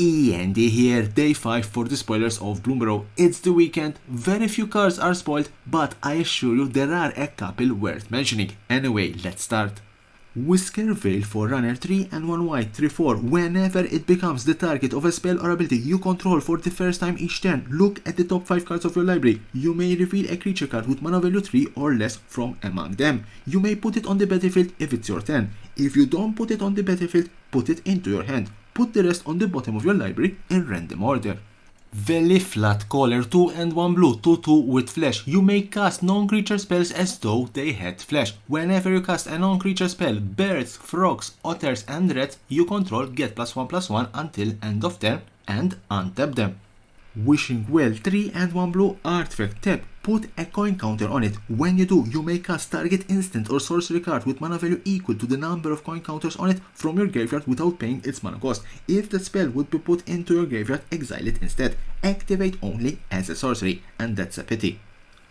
E.N.D here, day 5 for the spoilers of Bloomburrow. It's the weekend, very few cards are spoiled, but I assure you there are a couple worth mentioning. Anyway, let's start. Whisker Veil for runner 3 and 1 white 3/4. Whenever it becomes the target of a spell or ability you control for the first time each turn, look at the top 5 cards of your library. You may reveal a creature card with mana value 3 or less from among them. You may put it on the battlefield if it's your turn. If you don't put it on the battlefield, put it into your hand. Put the rest on the bottom of your library in random order. Veli Flat Caller 2 and 1 blue 2/2 with flash. You may cast non-creature spells as though they had flash. Whenever you cast a non-creature spell, birds, frogs, otters and rats you control get +1/+1 until end of turn and untap them. Wishing Well 3 and 1 blue artifact. Tap. Put a coin counter on it. When you do, you may cast target instant or sorcery card with mana value equal to the number of coin counters on it from your graveyard without paying its mana cost. If the spell would be put into your graveyard, exile it instead. Activate only as a sorcery, and that's a pity.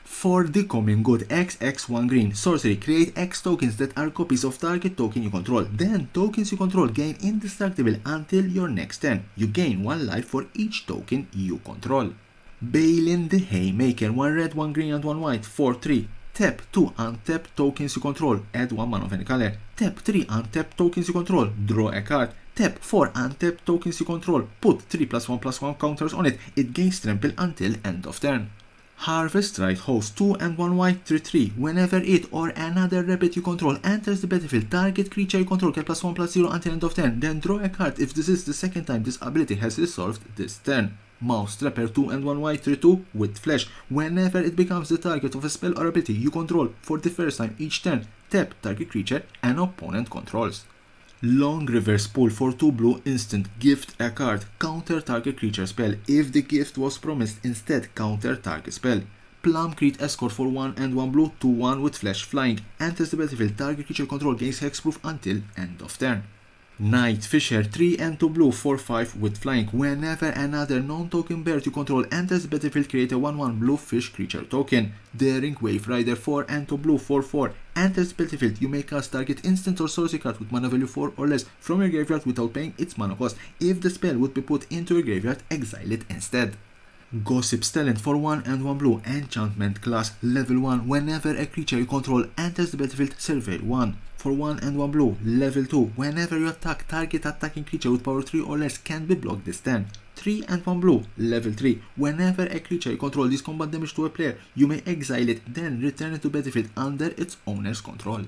For the common good XX1 green sorcery, create X tokens that are copies of target token you control. Then tokens you control gain indestructible until your next turn. You gain 1 life for each token you control. Balin the Haymaker 1 red 1 green and 1 white 4/3. Tap 2 untap tokens you control, add 1 mana of any color. Tap 3 untap tokens you control, draw a card. Tap 4 untap tokens you control, put 3 +1/+1 counters on it. It gains trample until end of turn. Harvest Right Host 2 and 1 white 3/3. Whenever it or another rabbit you control enters the battlefield, target creature you control get +1/+0 until end of turn. Then draw a card if this is the second time this ability has resolved this turn. Mouse Trapper 2 and 1 white 3/2 with flash. Whenever it becomes the target of a spell or ability you control for the first time each turn, tap target creature an opponent controls. Long Reverse Pull for 2 blue instant. Gift a card. Counter target creature spell. If the gift was promised, instead counter target spell. Plumcrete Escort for 1 and 1 blue 2/1 with flash flying. Enters the battlefield, target creature control gains hexproof until end of turn. Night Fisher 3 and 2 blue 4/5 with flying. Whenever another non-token bird you control enters the battlefield, create a 1/1 blue fish creature token. Daring Wave Rider 4 and 2 blue 4/4 enters the battlefield. You may cast target instant or sorcery card with mana value 4 or less from your graveyard without paying its mana cost. If the spell would be put into your graveyard, exile it instead. Gossip's Talent for 1 and 1 blue enchantment class level 1. Whenever a creature you control enters the battlefield, surveil 1. For 1 and 1 blue level 2. Whenever you attack, target attacking creature with power 3 or less can be blocked this turn. 3 and 1 blue level 3. Whenever a creature you control deals combat damage to a player, you may exile it, then return it to battlefield under its owner's control.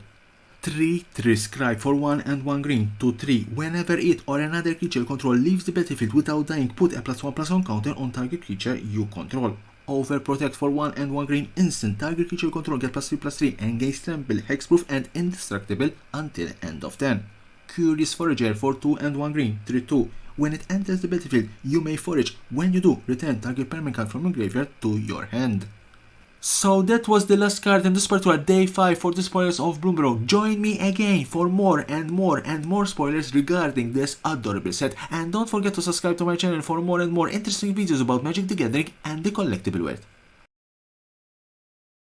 3 Scribe for 1 and 1 green 2/3. Whenever it or another creature you control leaves the battlefield without dying, put a +1/+1 counter on target creature you control. Overprotect for 1 and 1 green instant. Target creature you control get +3/+3 and gains trample, hexproof and indestructible until end of turn. Curious Forager for 2 and 1 green 3/2. When it enters the battlefield, you may forage. When you do, return target permanent card from your graveyard to your hand. So that was the last card in the Spoiler day 5 for the spoilers of Bloomburrow. Join me again for more and more and more spoilers regarding this adorable set. And don't forget to subscribe to my channel for more and more interesting videos about Magic the Gathering and the collectible world.